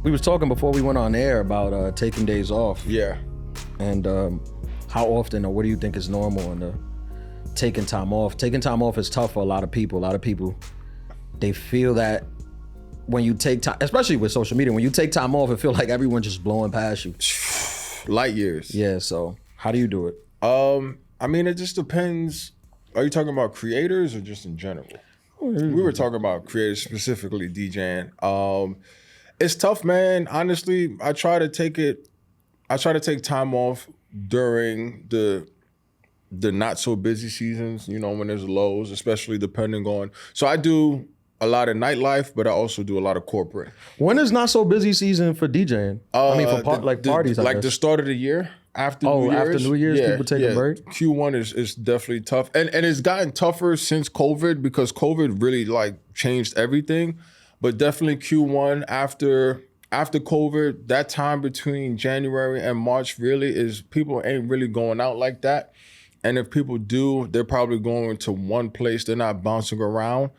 We was talking before we went on air about taking days off. Yeah. And how often or what do you think is normal in the taking time off? Taking time off is tough for a lot of people. A lot of people, they feel that when you take time, especially with social media, when you take time off, it feels like everyone's just blowing past you. Light years. Yeah, so how do you do it? I mean, it just depends. Are you talking about creators or just in general? We were talking about creators, specifically DJing. It's tough, man. Honestly, I try to take time off during the not so busy seasons, you know, when there's lows, especially depending on. So I do a lot of nightlife, but I also do a lot of corporate. When is not so busy season for DJing? I mean, for parties, like the start of the year. After New Year's, after New Year's, people take a break? Q1 is definitely tough. And it's gotten tougher since COVID because COVID really like changed everything. But definitely Q1 after COVID, that time between January and March really is people ain't really going out like that. And if people do, they're probably going to one place. They're not bouncing around.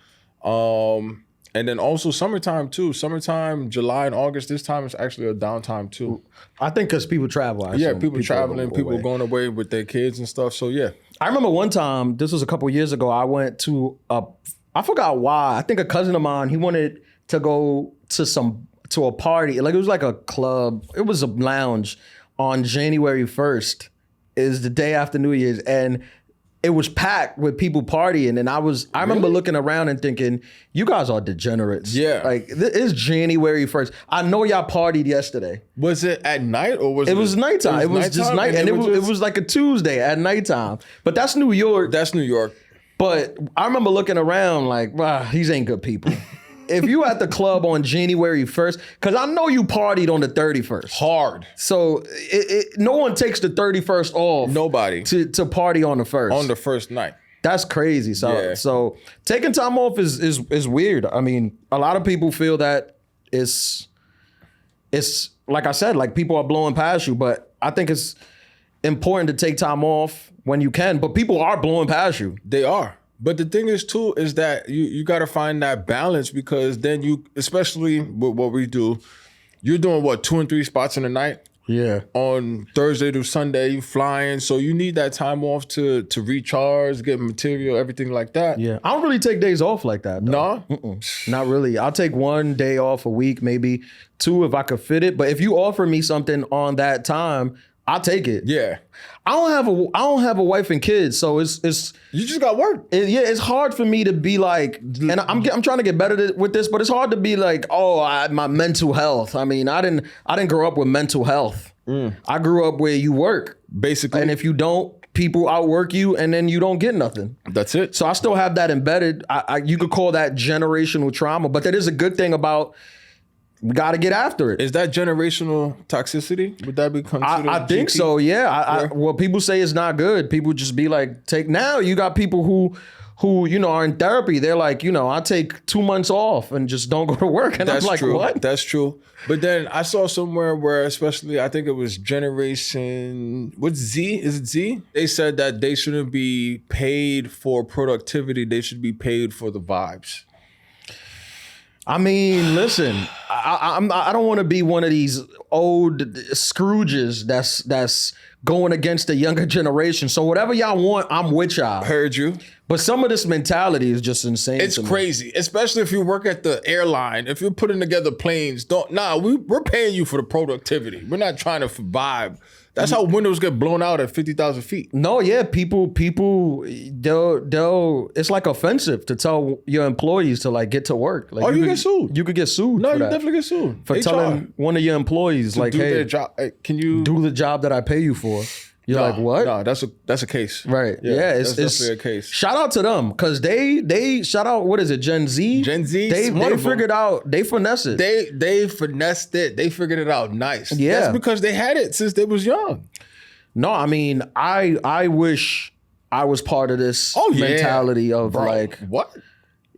And then also summertime too. Summertime, July and August, this time is actually a downtime too. I think because people travel. People traveling, people going away with their kids and stuff. So yeah. I remember one time, this was a couple years ago, I went to I forgot why. I think a cousin of mine, he wanted to go to a party. Like it was like a club. It was a lounge on January 1st. Is the day after New Year's. And it was packed with people partying, and I remember looking around and thinking, you guys are degenerates. Yeah. Like, it's January 1st. I know y'all partied yesterday. Was it at night or was it? It was nighttime. It was just night, and it was like a Tuesday at nighttime. But that's New York. That's New York. But I remember looking around like, wow, these ain't good people. If you at the club on January 1st, because I know you partied on the 31st. Hard. So no one takes the 31st off. Nobody. To party on the 1st. On the first night. That's crazy. So taking time off is weird. I mean, a lot of people feel that it's like I said, like people are blowing past you, but I think it's important to take time off when you can, but people are blowing past you. They are. But the thing is too, is that you got to find that balance because then you, especially with what we do, you're doing what, 2 and 3 spots in a night? Yeah. On Thursday to Sunday, you flying. So you need that time off to recharge, get material, everything like that. Yeah. I don't really take days off like that. No? Not really. I'll take 1 day off a week, maybe 2 if I could fit it. But if you offer me something on that time, I'll take it. Yeah. I don't have a wife and kids, so it's you just got work. It's hard for me to be like, and I'm trying to get better with this, but it's hard to be like, my mental health. I mean, I didn't grow up with mental health. I grew up where you work basically, and if you don't, people outwork you, and then you don't get nothing. That's it. So I still have that embedded. You could call that generational trauma, but that is a good thing about. We got to get after it. Is that generational toxicity? Would that be considered? I think so. Yeah. Well, people say it's not good. People just be like, now you got people who you know are in therapy. They're like, I take 2 months off and just don't go to work. And that's I'm like, true. what? That's true. But then I saw somewhere where, especially, I think it was generation, what's Z? Is it Z? They said that they shouldn't be paid for productivity. They should be paid for the vibes. I mean, listen, I don't want to be one of these old Scrooges that's going against the younger generation. So whatever y'all want, I'm with y'all. Heard you. But some of this mentality is just insane. It's crazy, especially if you work at the airline. If you're putting together planes, we're paying you for the productivity. We're not trying to vibe. That's how windows get blown out at 50,000 feet. No, yeah, people, they'll. It's like offensive to tell your employees to like get to work. Like, you get sued. You could get sued. No, for you that. definitely get sued For telling one of your employees like, do hey, their job. Hey, can you do the job that I pay you for? You're like, what? No, that's a case. Right. Yeah, it's definitely a case. Shout out to them because they shout out. What is it? Gen Z. Gen Z. They figured out. They finessed it. They finessed it. They figured it out nice. Yeah. That's because they had it since they was young. No, I mean, I wish I was part of this mentality of like, what?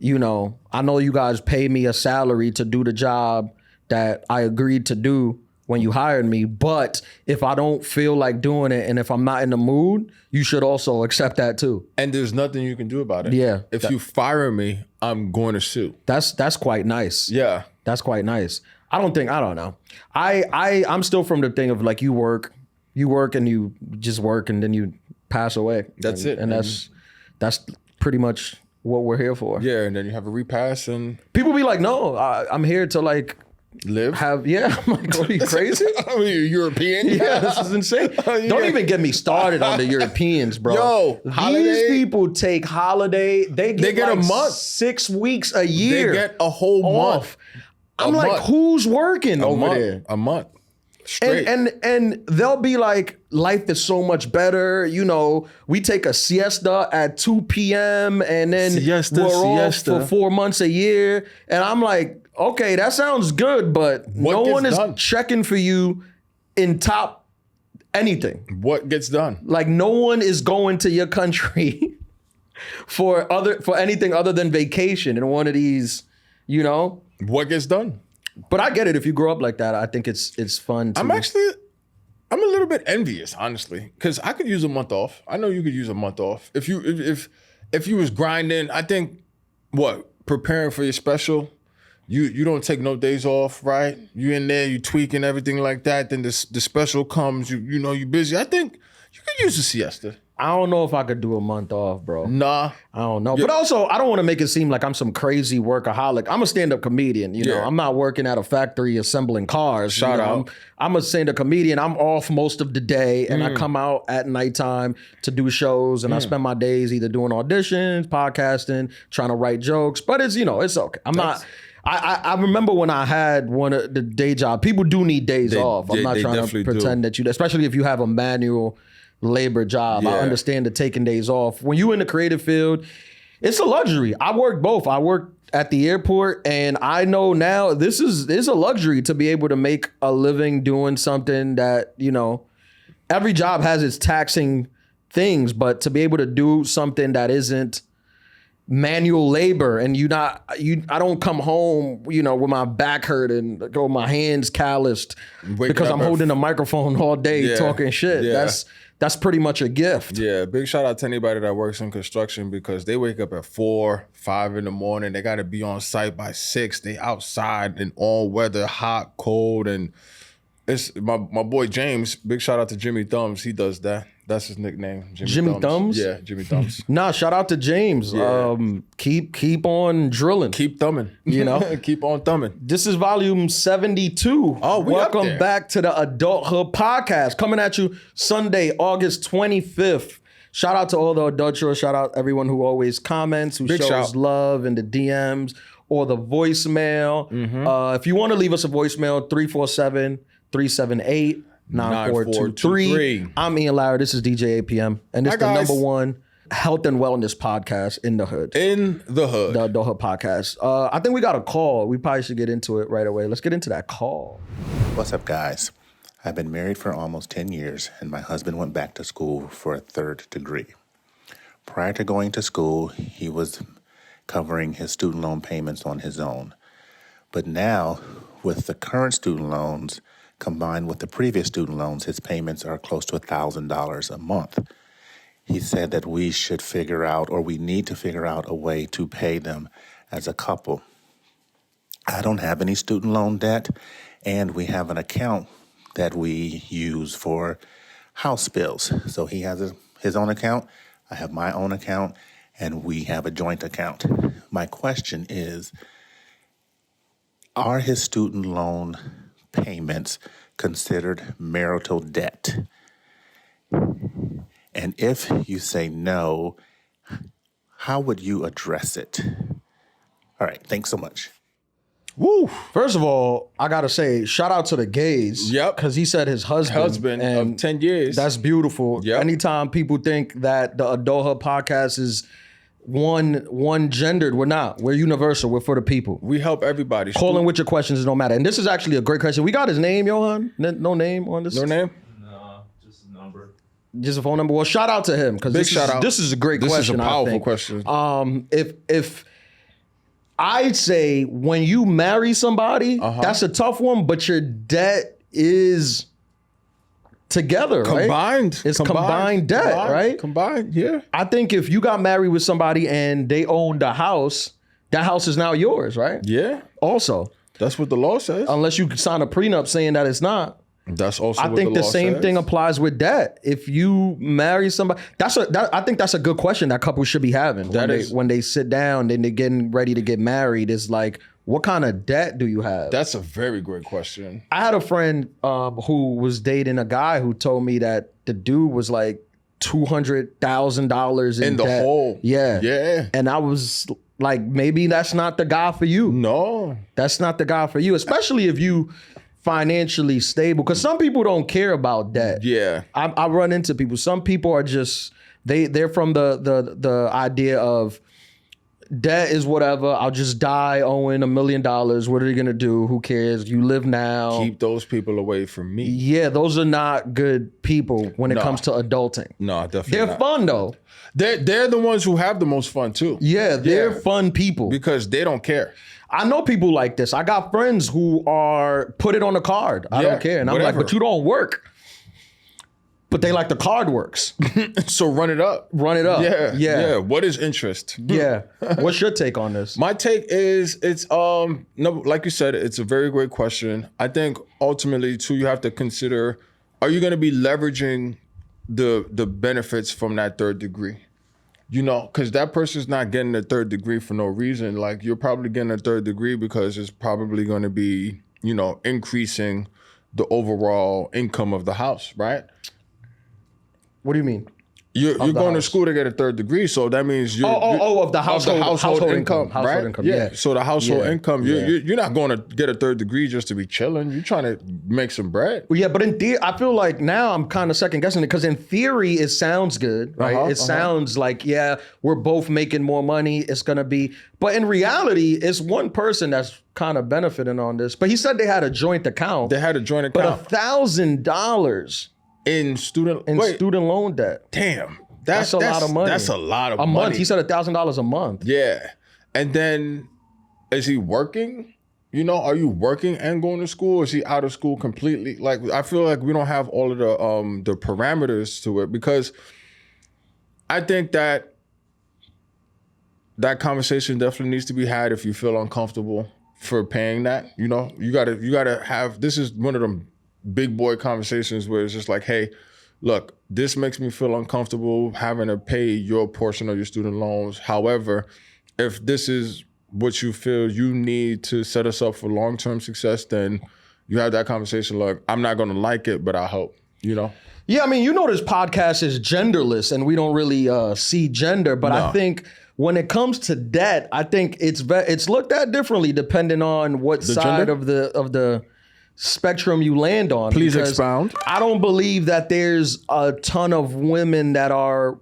I know you guys pay me a salary to do the job that I agreed to do when you hired me, but if I don't feel like doing it and if I'm not in the mood, you should also accept that too. And there's nothing you can do about it. Yeah. If you fire me, I'm going to sue. That's quite nice. Yeah. That's quite nice. I don't know. I'm still from the thing of like you work and you just work and then you pass away. That's it. And that's pretty much what we're here for. Yeah, and then you have a repass and people be like, no, I'm here to like live. I'm like, are you crazy? I mean, you're European. Yeah, this is insane. Don't even get me started on the Europeans, bro. Yo, these people take holiday. They get a like month, 6 weeks a year. They get a whole month. I'm like, who's working over there? A month. Straight. And they'll be like, life is so much better. You know, we take a siesta at 2 p.m. and then we're off for 4 months a year. And I'm like, okay, that sounds good, but no one is checking for you in top anything. What gets done? Like no one is going to your country for anything other than vacation in one of these, you know? What gets done? But I get it. If you grow up like that, I think it's fun. I'm a little bit envious, honestly, because I could use a month off. I know you could use a month off. If you was grinding, I think preparing for your special, you don't take no days off, right? You in there, you tweaking everything like that. Then the special comes, you know you busy. I think you could use a siesta. I don't know if I could do a month off, bro. Nah. I don't know. Yeah. But also, I don't want to make it seem like I'm some crazy workaholic. I'm a stand-up comedian, you know. I'm not working at a factory assembling cars. Shout out. I'm a stand-up comedian. I'm off most of the day, and I come out at nighttime to do shows, and I spend my days either doing auditions, podcasting, trying to write jokes. But it's, you know, it's okay. I remember when I had one of the day job, people do need days off. I'm not trying to pretend that especially if you have a manual labor job. I understand the taking days off. When you in the creative field, it's a luxury. I worked both. I worked at the airport, and I know now this is a luxury to be able to make a living doing something that, you know, every job has its taxing things, but to be able to do something that isn't manual labor and I don't come home, you know, with my back hurting, go my hands calloused because I'm holding a microphone all day talking shit. Yeah. That's pretty much a gift. Yeah, big shout out to anybody that works in construction because they wake up at 4, 5 in the morning. They got to be on site by 6. They outside in all weather, hot, cold, and it's my boy James. Big shout out to Jimmy Thumbs. He does that. That's his nickname. Jimmy Thumbs? Yeah, Jimmy Thumbs. Nah, shout out to James. Yeah. Keep on drilling. Keep thumbing. You know? Keep on thumbing. This is volume 72. Oh, welcome back to the Adulthood podcast. Coming at you Sunday, August 25th. Shout out to all the adulterers. Shout out everyone who always comments, who shows love in the DMs or the voicemail. If you want to leave us a voicemail, 347-378 9423. I'm Ian Lara. This is DJ APM. And this is the #1 health and wellness podcast in the hood. In the hood. The Adulthood podcast. I think we got a call. We probably should get into it right away. Let's get into that call. What's up, guys? I've been married for almost 10 years, and my husband went back to school for a 3rd degree. Prior to going to school, he was covering his student loan payments on his own. But now, with the current student loans, combined with the previous student loans, his payments are close to $1,000 a month. He said that we should figure out, or we need to figure out a way to pay them as a couple. I don't have any student loan debt, and we have an account that we use for house bills. So he has his own account, I have my own account, and we have a joint account. My question is, are his student loan payments considered marital debt? And if you say no, how would you address it? All right, thanks so much. Woo! First of all, I gotta say, shout out to the gays. Yep. Because he said his husband of 10 years. That's beautiful. Yep. Anytime people think that the Adulthood podcast is one gendered, we're not. We're universal. We're for the people. We help everybody. Calling with your questions, no matter. And this is actually a great question. We got his name, Johan? No name on this? No name? No, just a number. Just a phone number? Well, shout out to him. Because this is a great question. This is a powerful question. If I'd say when you marry somebody, that's a tough one, but your debt is together, right? Combined. It's combined debt, right? Combined, yeah. I think if you got married with somebody and they owned a house, that house is now yours, right? Yeah. Also. That's what the law says. Unless you sign a prenup saying that it's not. That's also I what think the the law same says. thing applies with debt. If you marry somebody, I think that's a good question that couples should be having when they sit down and they're getting ready to get married. Is like, what kind of debt do you have? That's a very great question. I had a friend who was dating a guy who told me that the dude was like $200,000 in the debt. hole. Yeah. And I was like, maybe that's not the guy for you. No. That's not the guy for you, especially if you financially stable. Because some people don't care about debt. Yeah. I run into people. Some people are just, they're from the idea of debt is whatever. I'll just die owing $1 million. What are you gonna do? Who cares? You live now. Keep those people away from me. Yeah, those are not good people when it comes to adulting. No, definitely They're not. fun though. They're the ones who have the most fun too. Yeah, they're fun people. Because they don't care. I know people like this. I got friends who are put it on the card. I don't care. And I'm like, but you don't work. But they like the card works. So run it up. Run it up. Yeah. What is interest? Yeah. What's your take on this? My take is it's no, like you said, it's a very great question. I think ultimately too, you have to consider, are you gonna be leveraging the benefits from that third degree? You know, because that person's not getting a third degree for no reason. Like you're probably getting a third degree because it's probably gonna be, you know, increasing the overall income of the house, right? What do you mean? You're going to school to get a third degree, so that means you're of the household income, right? income. Yeah. So the household Yeah. income, you're not going to get a third degree just to be chilling. You're trying to make some bread. Well, yeah, but in theory, I feel like now I'm kind of second guessing it because in theory it sounds good, right? It sounds like, yeah, we're both making more money. It's gonna be, but in reality, it's one person that's kind of benefiting on this. But he said they had a joint account. They had a joint account, but $1,000 in student loan debt. Damn, that's a lot of money. That's a lot of money. A month. He said $1,000 a month. Yeah, and then is he working? You know, are you working and going to school? Or is he out of school completely? Like, I feel like we don't have all of the parameters to it because I think that conversation definitely needs to be had if you feel uncomfortable for paying that. You know, you gotta have. This is one of them big boy conversations where it's just like, hey, look, this makes me feel uncomfortable having to pay your portion of your student loans. However, if this is what you feel you need to set us up for long-term success, then you have that conversation like, I'm not gonna like it, but I'll help, you know? Yeah, I mean, you know this podcast is genderless and we don't really see gender, but I think when it comes to debt, I think it's looked at differently depending on what side of the spectrum you land on. Please because expound. I don't believe that there's a ton of women that are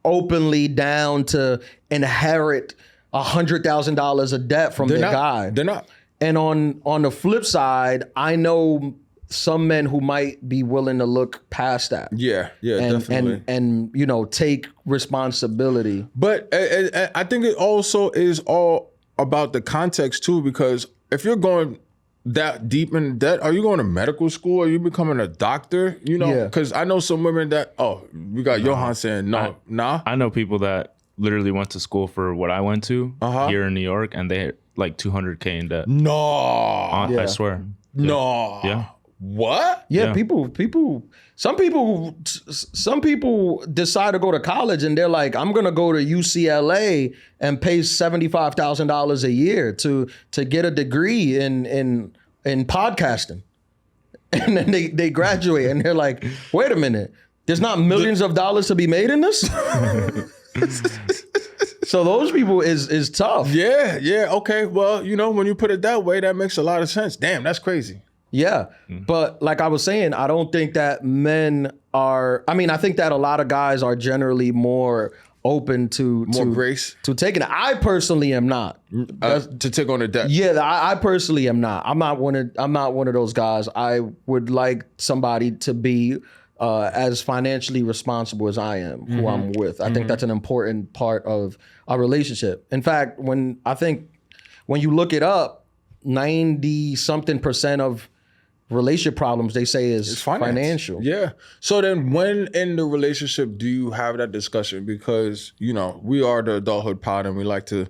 openly down to inherit $100,000 of debt from their guy. They're not. And on the flip side, I know some men who might be willing to look past that. Yeah, definitely. And you know, take responsibility. But I think it also is all about the context too, because if you're going that deep in debt, are you going to medical school? Are you becoming a doctor? You know, because I know some women that, we got Johan saying nah. I know people that literally went to school for what I went to here in New York, and they had like $200K in debt. No, I swear. No. Yeah. What? Yeah, some people decide to go to college and they're like, I'm gonna go to UCLA and pay $75,000 a year to get a degree in podcasting. And then they graduate and they're like, wait a minute, there's not millions of dollars to be made in this? So those people is tough. Yeah, okay. Well, you know, when you put it that way, that makes a lot of sense. Damn, that's crazy. Yeah. But like I was saying, I don't think that men are, I think that a lot of guys are generally more open to grace to taking it. I personally am not. To take on the debt. Yeah, I personally am not. I'm not one of those guys. I would like somebody to be as financially responsible as I am, who I'm with. I think that's an important part of our relationship. In fact, when you look it up, 90-something% of relationship problems they say is financial. Yeah. So then when in the relationship do you have that discussion? Because, you know, we are the Adulthood pod and we like to,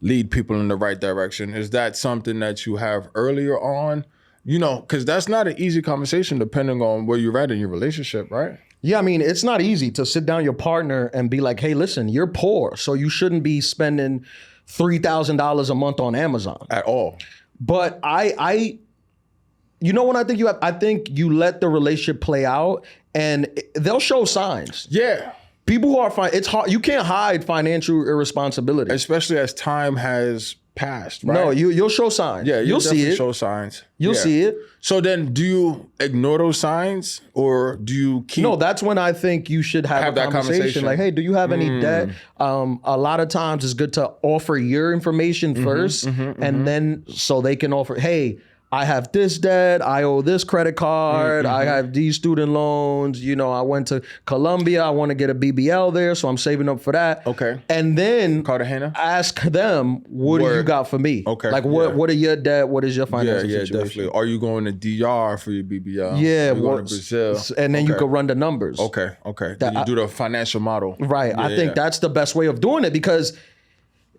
lead people in the right direction? Is that something that you have earlier on? You know, because that's not an easy conversation depending on where you're at in your relationship, right? Yeah, I mean, it's not easy to sit down your partner and be like, hey, listen, you're poor, so you shouldn't be spending $3,000 a month on Amazon. At all. But you know what I think you have? I think you let the relationship play out and they'll show signs. Yeah. People who are it's hard. You can't hide financial irresponsibility. Especially as time has passed, right? No, you'll show signs. Yeah, you'll see it. Show signs. You'll see it. So then do you ignore those signs or do you keep... No, that's when I think you should have a conversation. Like, hey, do you have any debt? A lot of times it's good to offer your information first and then so they can offer, hey, I have this debt, I owe this credit card, I have these student loans, you know, I went to Colombia, I want to get a BBL there, so I'm saving up for that. Okay. And then Cartagena? ask them, what do you got for me? Okay. Like, what are your debt? What is your financial situation? Definitely. Are you going to DR for your BBL? Yeah. Are you going to Brazil? And then you can run the numbers. Okay. Then you do the financial model. Right. I think that's the best way of doing it because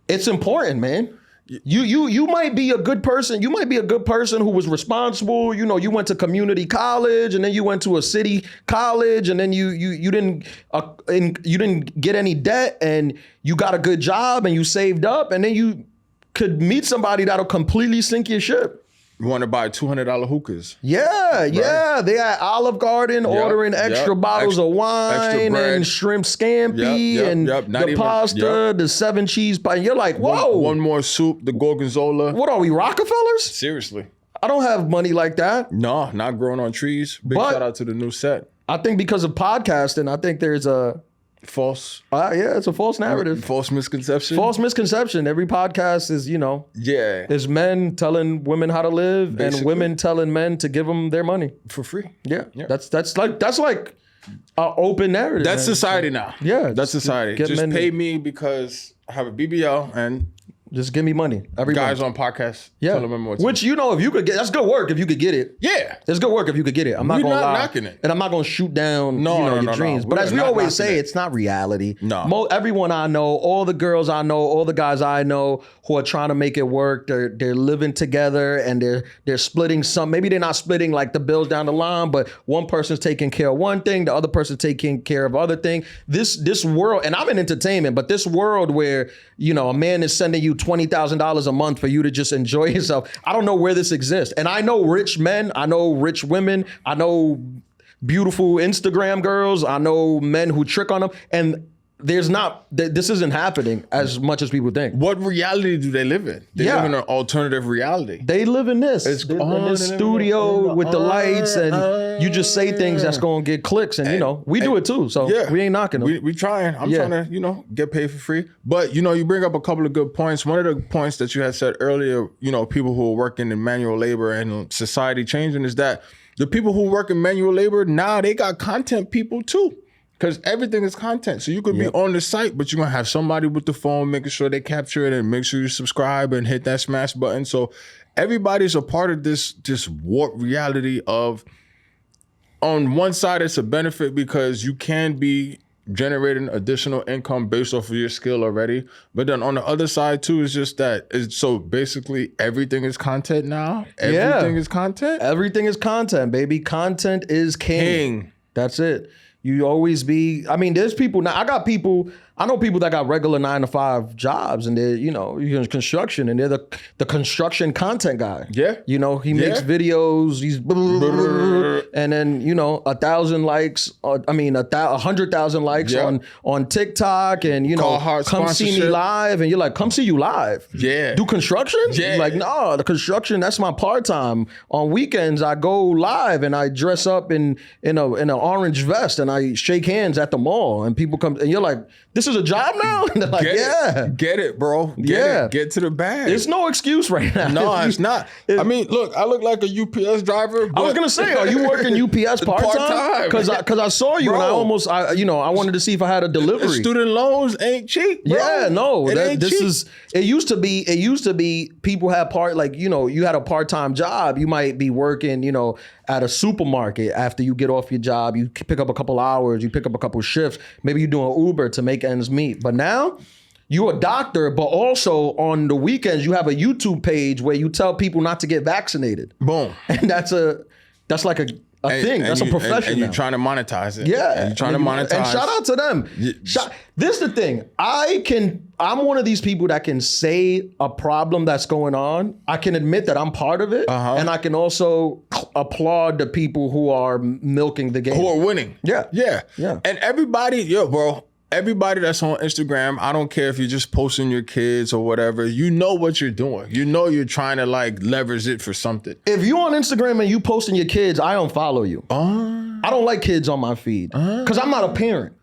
it's important, man. You might be a good person. You might be a good person who was responsible. You know, you went to community college and then you went to a city college and then you didn't get any debt and you got a good job and you saved up and then you could meet somebody that'll completely sink your ship. You want to buy $200 hookahs. Yeah. They at Olive Garden ordering extra bottles of wine and shrimp scampi and the pasta, the 7 cheese pie. You're like, whoa. One more soup, the gorgonzola. What are we, Rockefellers? Seriously. I don't have money like that. No, not growing on trees. Big shout out to the new set. I think because of podcasting, I think there's a... False. It's a false narrative. False misconception. False misconception. Every podcast is, you know. Yeah. There's men telling women how to live and women telling men to give them their money. For free. Yeah. That's like an open narrative. That's society now. Yeah. That's society. Just pay me because I have a BBL and... Just give me money. Every guys month. on podcasts. Yeah. Tell them what to Which, you know, if you could get, that's good work if you could get it. Yeah. It's good work if you could get it. I'm not going to lie. Knocking it. And I'm not going to shoot down your dreams. But as we always say, it's not reality. No. Everyone I know, all the girls I know, all the guys I know who are trying to make it work, they're living together and they're splitting some. Maybe they're not splitting like the bills down the line, but one person's taking care of one thing, the other person's taking care of other thing. This world, and I'm in entertainment, but this world where, you know, a man is sending you $20,000 a month for you to just enjoy yourself. I don't know where this exists. And I know rich men, I know rich women, I know beautiful Instagram girls, I know men who trick on them. And this isn't happening as much as people think. What reality do they live in? They live in an alternative reality. They live in this. They're in this studio with the lights and you just say things that's going to get clicks. And, you know, we do it too. So we ain't knocking them. We trying. I'm trying to, you know, get paid for free. But, you know, you bring up a couple of good points. One of the points that you had said earlier, you know, people who are working in manual labor and society changing is that the people who work in manual labor, now they got content people too. Because everything is content. So you could be on the site, but you're going to have somebody with the phone making sure they capture it and make sure you subscribe and hit that smash button. So everybody's a part of this warped reality of, on one side, it's a benefit because you can be generating additional income based off of your skill already. But then on the other side, too, is just that. So basically, everything is content now. Everything is content. Everything is content, baby. Content is king. That's it. You always be, I mean, there's people now, I know people that got regular 9-to-5 jobs and they're, you know, in construction and they're the construction content guy. Yeah. You know, he makes videos, he's and then, you know, 1,000 likes, 100,000 likes on TikTok and, you know, come see me live and you're like, come see you live. Yeah. Do construction? Yeah. Like, no, the construction, that's my part-time. On weekends, I go live and I dress up in an orange vest and I shake hands at the mall and people come and you're like, this is a job now? And they're like, Get it, bro. Get to the bag. There's no excuse right now. No, it's not. I mean, look, I look like a UPS driver. I was going to say, are you working UPS part-time? Because I saw you, bro. And I wanted to see if I had a delivery. Student loans ain't cheap, bro. Yeah, no. It used to be people had you had a part-time job. You might be working, you know, at a supermarket after you get off your job. You pick up a couple hours, you pick up a couple shifts. Maybe you're doing Uber to make ends meet. But now you a doctor, but also on the weekends you have a YouTube page where you tell people not to get vaccinated. Boom. And that's like a thing. That's a profession. And you're now. trying to monetize it. Yeah. And you're trying to monetize. And shout out to them. This is the thing. I'm one of these people that can say a problem that's going on. I can admit that I'm part of it. And I can also applaud the people who are milking the game. Who are winning. Yeah. Yeah. Yeah. And everybody, bro, everybody that's on Instagram, I don't care if you're just posting your kids or whatever, you know what you're doing. You know you're trying to like leverage it for something. If you on Instagram and you posting your kids, I don't follow you. I don't like kids on my feed because I'm not a parent.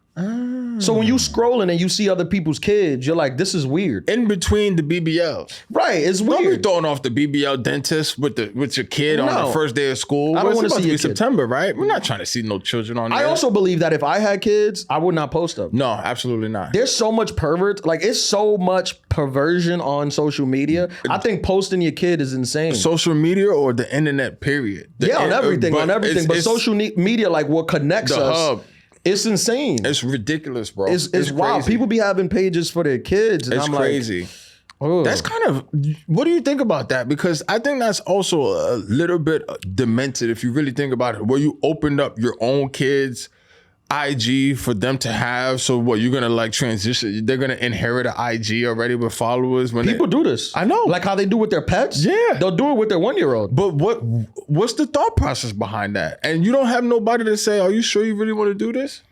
So when you scrolling and you see other people's kids, you're like, this is weird. In between the BBLs. Right, it's weird. Don't be throwing off the BBL dentist with your kid on the first day of school. I don't want to see your kid. September, right? We're not trying to see no children on there. I also believe that if I had kids, I would not post them. No, absolutely not. There's so much it's so much perversion on social media. I think posting your kid is insane. Social media or the internet, period. On everything. But social media, like what connects us. Hub. It's insane. It's ridiculous, bro. It's wild. People be having pages for their kids. And it's I'm crazy. Like, that's kind of, what do you think about that? Because I think that's also a little bit demented if you really think about it, where you opened up your own kids' IG for them to have. So what, you're going to like transition, they're going to inherit an IG already with followers? When people do this. I know. Like how they do with their pets? Yeah. They'll do it with their 1-year-old. But what's the thought process behind that? And you don't have nobody to say, are you sure you really want to do this?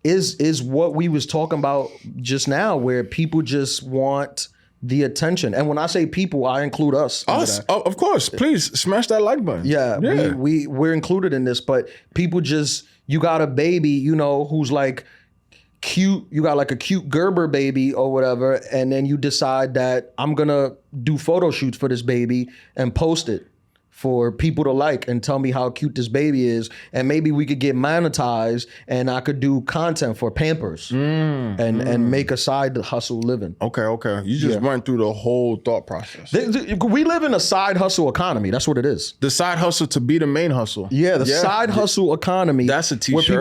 Is what we was talking about just now, where people just want the attention. And when I say people, I include us. Us, of course. Please smash that like button. Yeah. We're included in this, but people just, you got a baby, who's like cute, you got like a cute Gerber baby or whatever, and then you decide that I'm gonna do photo shoots for this baby and post it for people to like and tell me how cute this baby is, and maybe we could get monetized and I could do content for Pampers and make a side hustle living. Okay. You just went through the whole thought process. We live in a side hustle economy. That's what it is. The side hustle to be the main hustle. Yeah, the side hustle economy. That's a t-shirt. Where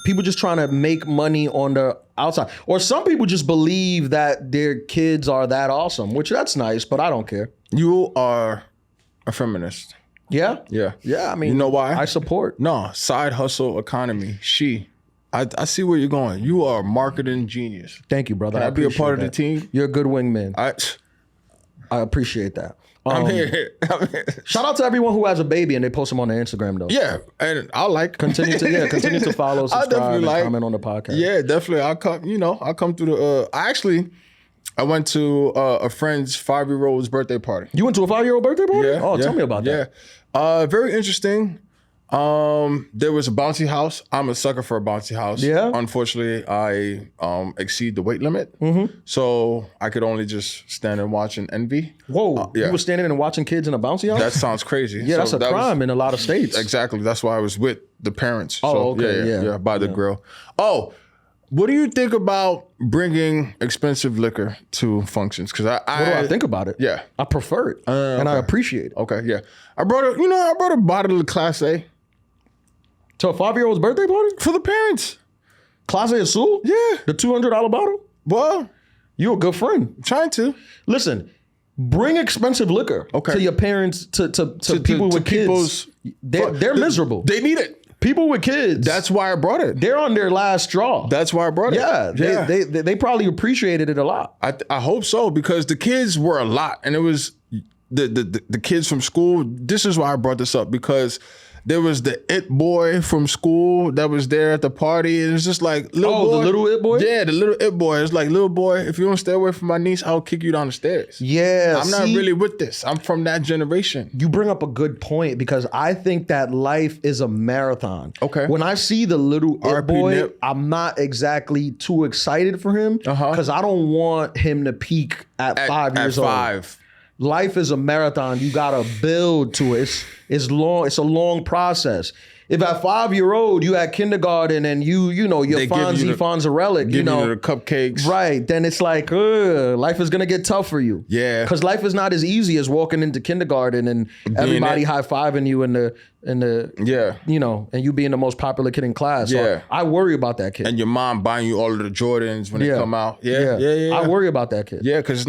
people just trying to make money on the outside. Or some people just believe that their kids are that awesome, which that's nice, but I don't care. You are a feminist. Yeah? Yeah. I mean, you know why? I support. No, side hustle economy. I see where you're going. You are a marketing genius. Thank you, brother. Can I be a part of the team? You're a good wingman. I appreciate that. I'm here. Shout out to everyone who has a baby and they post them on their Instagram though. Yeah, and I'll continue to follow, subscribe, and comment on the podcast. Yeah, definitely. I'll come through the. I went to a friend's 5-year-old's birthday party. You went to a 5-year-old birthday party? Yeah. Oh, tell me about that. Yeah. Very interesting. There was a bouncy house. I'm a sucker for a bouncy house. Yeah. Unfortunately, I exceed the weight limit. So I could only just stand and watch and envy. Whoa. You were standing and watching kids in a bouncy house? That sounds crazy. Yeah, that's a crime in a lot of states. Exactly. That's why I was with the parents. Oh, okay. Yeah, by the grill. Oh, what do you think about bringing expensive liquor to functions? Because what do I think about it? Yeah, I prefer it and I appreciate it. Okay, yeah. I brought a bottle of Class A to a 5-year-old's birthday party for the parents. Class A Azul? Yeah, the $200 bottle. Well, you a good friend. I'm trying to listen. Bring expensive liquor to your parents, to people with kids. They're miserable. They need it. People with kids. That's why I brought it. They're on their last straw. That's why I brought it. Yeah. They probably appreciated it a lot. I hope so, because the kids were a lot, and it was the kids from school. This is why I brought this up, because there was the it boy from school that was there at the party, and it's just like, the little it boy? Yeah, the little it boy. It's like, little boy, if you don't stay away from my niece, I'll kick you down the stairs. Yeah, I'm not really with this. I'm from that generation. You bring up a good point, because I think that life is a marathon. Okay. When I see the little it boy, Nip. I'm not exactly too excited for him, because I don't want him to peak at 5 years old. Life is a marathon. You gotta build to it. It's long. It's a long process. if at 5-year-old you had kindergarten and you know your Fonzie Fonzarelli, you know the cupcakes, right? Then it's like life is gonna get tough for you. Yeah, because life is not as easy as walking into kindergarten and everybody high fiving you in the you know, and you being the most popular kid in class. So I worry about that kid. And your mom buying you all of the Jordans when they come out. Yeah. I worry about that kid. Yeah, because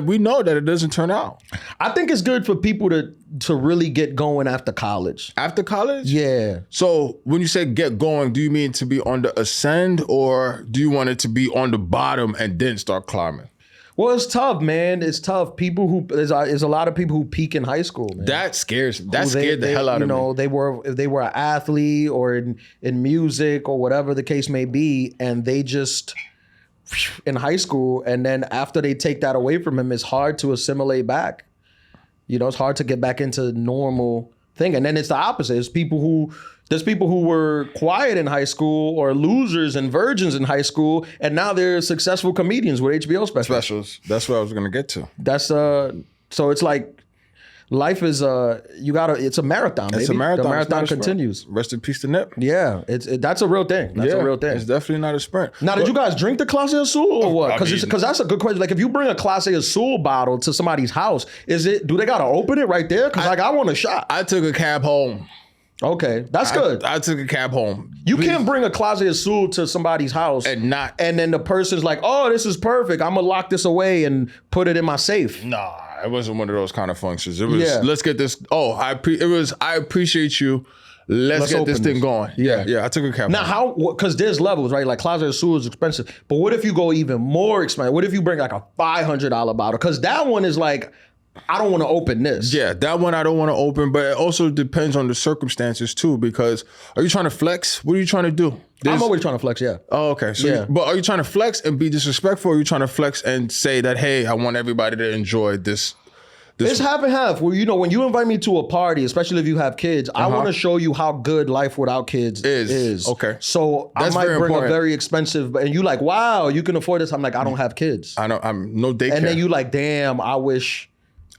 we know that it doesn't turn out. I think it's good for people to really get going after college. After college? Yeah. So when you say get going, do you mean to be on the ascend, or do you want it to be on the bottom and then start climbing? Well, it's tough, man. It's tough. There's a lot of people who peak in high school, man. That scares. That scared the hell out of me. You know, they were an athlete or in music or whatever the case may be, and they just in high school, and then after they take that away from him, it's hard to assimilate back. You know, it's hard to get back into normal thing, and then it's the opposite. There's people who were quiet in high school or losers and virgins in high school, and now they're successful comedians with HBO specials. That's what I was gonna get to. That's so it's like life is it's a marathon. It's a marathon. The marathon continues. Rest in peace to Nip. Yeah, that's a real thing. That's a real thing. It's definitely not a sprint. Now, did you guys drink the Clase Azul or what? Because that's a good question. Like, if you bring a Clase Azul bottle to somebody's house, do they gotta open it right there? Because I want a shot. I took a cab home. Okay, that's good. I took a cab home. You can't bring a Clase Azul to somebody's house and then the person's like, oh, this is perfect. I'm gonna lock this away and put it in my safe. Nah, it wasn't one of those kind of functions. It was let's get this. Oh, I appreciate you. Let's get this thing going. Yeah. I took a cab. Now, because there's levels, right? Like Clase Azul is expensive, but what if you go even more expensive? What if you bring like a $500 bottle? Because that one is like, I don't want to open this. Yeah, that one I don't want to open, but it also depends on the circumstances too, because are you trying to flex? What are you trying to do? I'm always trying to flex, yeah. Oh, okay. So but are you trying to flex and be disrespectful, or are you trying to flex and say that, hey, I want everybody to enjoy this? It's half and half. Well, you know, when you invite me to a party, especially if you have kids, I want to show you how good life without kids is. Okay. So That's I might very bring important. a very expensive, and you like, wow, you can afford this. I'm like, I don't have kids. I know, I'm no daycare. And then you like, damn, I wish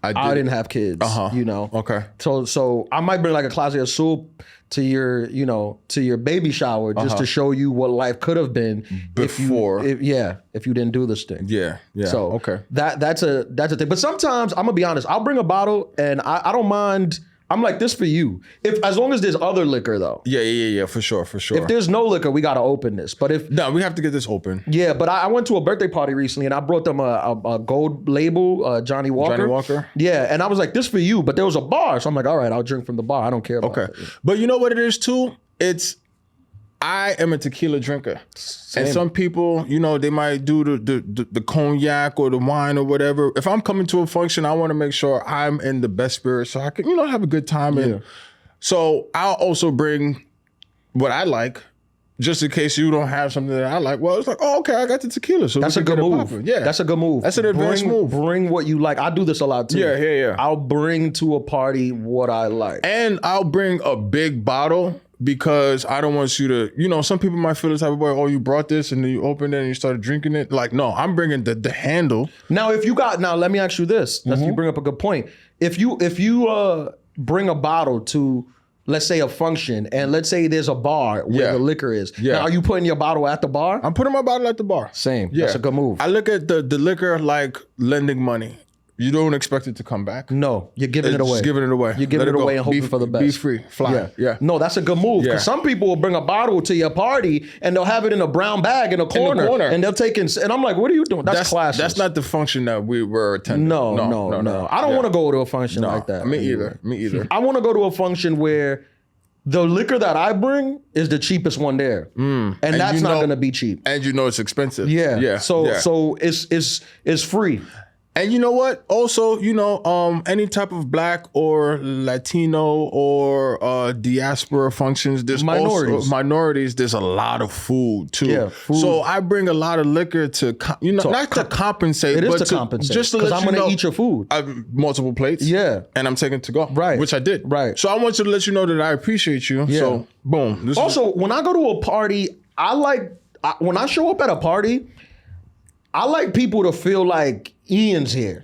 I didn't have kids. You know. Okay. So I might bring like a Clase Azul to your baby shower just to show you what life could have been before. if you didn't do this thing. Yeah. So okay. That's a thing. But sometimes I'm gonna be honest, I'll bring a bottle and I don't mind. I'm like, this for you. As long as there's other liquor though. Yeah, for sure. If there's no liquor, we gotta open this. But no, we have to get this open. Yeah, but I went to a birthday party recently and I brought them a gold label, Johnny Walker. Johnny Walker. Yeah, and I was like, this for you. But there was a bar, so I'm like, all right, I'll drink from the bar. I don't care about it. But you know what it is too? I am a tequila drinker. Same. And some people, you know, they might do the cognac or the wine or whatever. If I'm coming to a function, I want to make sure I'm in the best spirit so I can, have a good time. And so I'll also bring what I like, just in case you don't have something that I like. Well, it's like, oh, okay, I got the tequila. So that's a good move. Yeah. That's a good move. That's an advanced move. Bring what you like. I do this a lot too. Yeah. I'll bring to a party what I like. And I'll bring a big bottle, because I don't want you to, some people might feel the type of way, oh, you brought this and then you opened it and you started drinking it. Like, no, I'm bringing the handle. Now, let me ask you this. You bring up a good point. If you bring a bottle to, let's say, a function, and let's say there's a bar where the liquor is. Yeah. Now, are you putting your bottle at the bar? I'm putting my bottle at the bar. Same. Yeah. That's a good move. I look at the liquor like lending money. You don't expect it to come back. No, you're giving it away. Just giving it away. You're giving it away and hoping for the best. Be free. Fly. Yeah. No, that's a good move. Because some people will bring a bottle to your party and they'll have it in a brown bag in a corner. And they'll take it. And I'm like, what are you doing? That's classic. That's not the function that we were attending. No. I don't want to go to a function like that. Me either. I want to go to a function where the liquor that I bring is the cheapest one there. And that's not going to be cheap. And it's expensive. Yeah. So it's free. And you know what? Also, any type of Black or Latino or diaspora functions, there's minorities. There's a lot of food too. Yeah, food. So I bring a lot of liquor to, not to compensate, but to compensate. Just to let I'm going to eat your food. I have multiple plates. Yeah, and I'm taking to go. Right, which I did. Right. So I want you to let you know that I appreciate you. Yeah. So boom. When I go to a party, when I show up at a party, I like people to feel like Ian's here.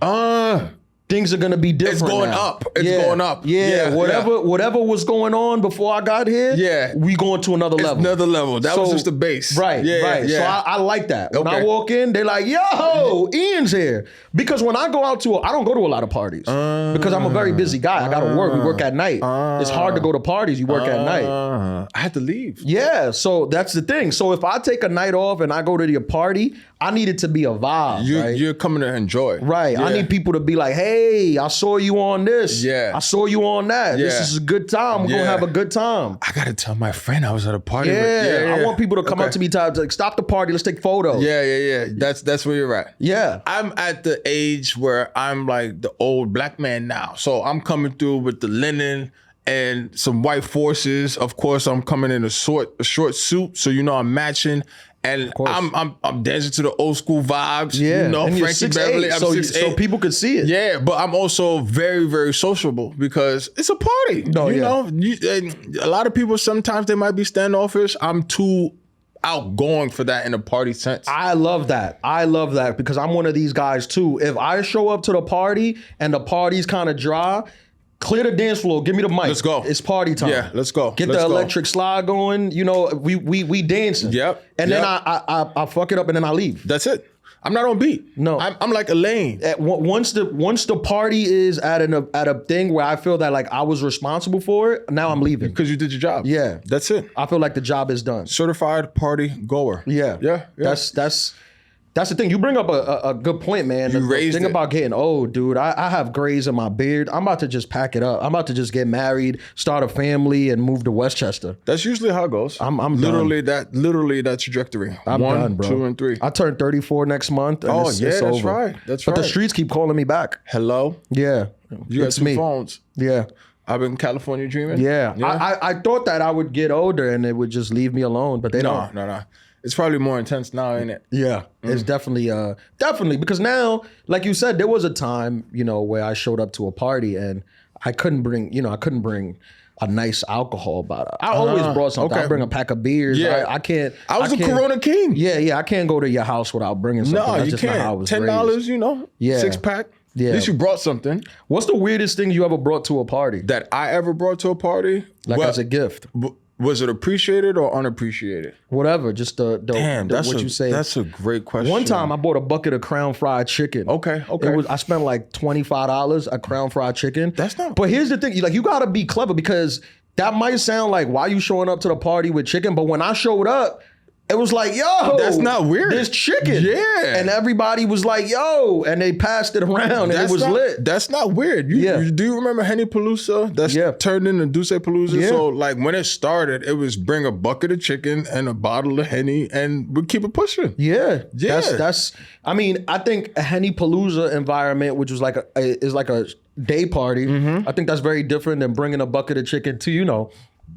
things are gonna be different. It's going now. up. It's going up. Yeah, whatever was going on before I got here, we going to another level. Another level. That was just the base. Right, right. So I like that. When I walk in, they're like, yo, Ian's here. Because when I go out to, I don't go to a lot of parties because I'm a very busy guy. I gotta work. We work at night. It's hard to go to parties. You work at night. I had to leave. Yeah, so that's the thing. So if I take a night off and I go to the party, I need it to be a vibe. You're coming to enjoy. Right. Yeah. I need people to be like, hey, I saw you on this. Yeah. I saw you on that. Yeah. This is a good time. We're going to have a good time. I got to tell my friend I was at a party. Yeah. I want people to come up to me times like, stop the party. Let's take photos. Yeah. That's where you're at. Yeah. I'm at the age where I'm like the old black man now. So I'm coming through with the linen and some white forces. Of course, I'm coming in a short suit. So, I'm matching. And I'm dancing to the old school vibes. Yeah, and Frankie Beverly. I'm 6'8". So people could see it. Yeah, but I'm also very, very sociable because it's a party. A lot of people, sometimes they might be standoffish. I'm too outgoing for that in a party sense. I love that. Because I'm one of these guys too. If I show up to the party and the party's kind of dry, clear the dance floor. Give me the mic. Let's go. It's party time. Yeah, let's go. Get the electric slide going. We dancing. Yep. And then I fuck it up and then I leave. That's it. I'm not on beat. No. I'm like Elaine. Once the party is at a thing where I feel that like I was responsible for it, now I'm leaving. Because you did your job. Yeah. That's it. I feel like the job is done. Certified party goer. Yeah. That's the thing. You bring up a good point, man. The thing about getting old, dude. I have grays in my beard. I'm about to just pack it up. I'm about to just get married, start a family, and move to Westchester. That's usually how it goes. I'm literally done. that trajectory. I'm 1, done, bro. 2, and 3. I turned 34 next month. And it's that's over. right. But the streets keep calling me back. Hello. Yeah, You it's got 2 me. phones. Yeah. I've been California dreaming. Yeah. I thought that I would get older and it would just leave me alone, but they don't. No. It's probably more intense now, ain't it? Yeah, it's definitely because now, like you said, there was a time, where I showed up to a party and I couldn't bring a nice alcohol bottle. I always brought something. I bring a pack of beers. Yeah. I can't. I was a Corona king. Yeah. I can't go to your house without bringing something. No, That's you just not how I can't. was $10, raised. Yeah. 6-pack. Yeah. At least you brought something. What's the weirdest thing you ever brought to a party? That I ever brought to a party? As a gift? Was it appreciated or unappreciated? Whatever. Just what you say. That's a great question. One time I bought a bucket of Crown Fried Chicken. Okay. I spent like $25 at Crown Fried Chicken. That's not. But here's the thing: you got to be clever because that might sound like why you showing up to the party with chicken, but when I showed up, it was like, yo, that's not weird. There's chicken. Yeah. And everybody was like, yo, and they passed it around and it was lit. That's not weird. Do you remember Henny Palooza? That's turned into Duce Palooza. Yeah. So like when it started, it was bring a bucket of chicken and a bottle of Henny and we keep it pushing. Yeah. Yeah. That's I think a Henny Palooza environment, which was like a day party, I think that's very different than bringing a bucket of chicken to,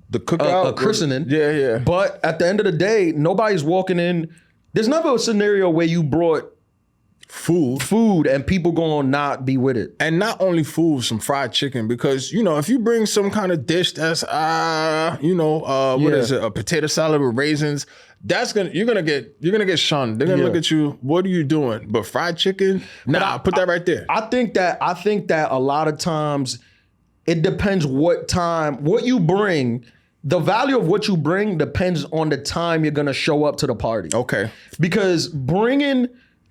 the cookout, a christening. Yeah. But at the end of the day, nobody's walking in. There's never a scenario where you brought food and people gonna not be with it. And not only food, some fried chicken, because if you bring some kind of dish that's what is it, a potato salad with raisins, you're gonna get shunned. They're gonna look at you. What are you doing? But fried chicken, put that right there. I think that a lot of times it depends what you bring. The value of what you bring depends on the time you're gonna show up to the party. Okay. Because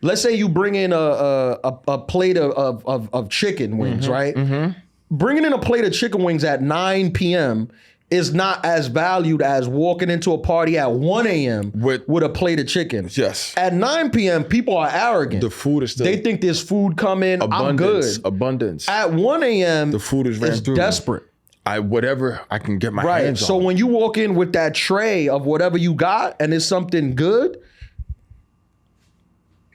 let's say you bring in a plate of chicken wings, right? Mm-hmm. Bringing in a plate of chicken wings at 9 p.m. is not as valued as walking into a party at 1 a.m. with a plate of chicken. Yes. At 9 p.m., people are arrogant. The food is still... They think there's food coming. I'm good. Abundance. At 1 a.m., the food is ran through. Desperate. Whatever I can get my hands on. So when you walk in with that tray of whatever you got and it's something good...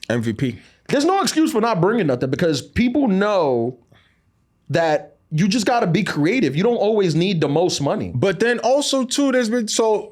MVP. There's no excuse for not bringing nothing because people know that you just got to be creative. You don't always need the most money. But then also too,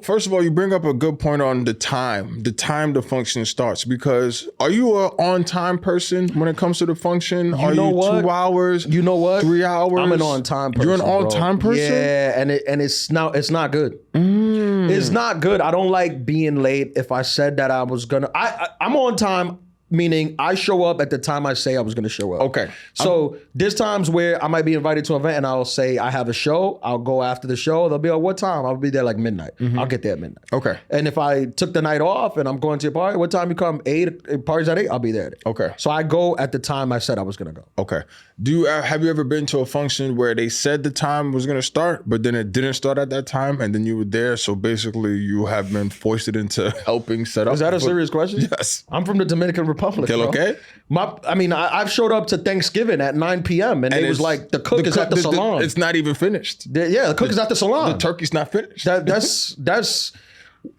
first of all, you bring up a good point on the time the function starts, because are you an on time person when it comes to the function? Are you 2 hours? You know what? 3 hours? I'm an on time person. You're an on time person? Yeah, and it's not good. It's not good. I don't like being late. If I said that I was gonna, I'm on time meaning I show up at the time I say I was going to show up. Okay. So there's times where I might be invited to an event and I'll say I have a show. I'll go after the show. They'll be like, what time? I'll be there like midnight. I'll get there at midnight. Okay. And if I took the night off and I'm going to a party, what time you come? 8? Party's at 8? I'll be there at 8. Okay. So I go at the time I said I was going to go. Okay. Have you ever been to a function where they said the time was going to start, but then it didn't start at that time, and then you were there? So basically, you have been foisted into helping set up. Is that a serious question? Yes. I'm from the Dominican Republic. Still bro. okay? I've showed up to Thanksgiving at 9 p.m. and it was like the cook is at the salon. It's not even finished. The cook is at the salon. The turkey's not finished. That's.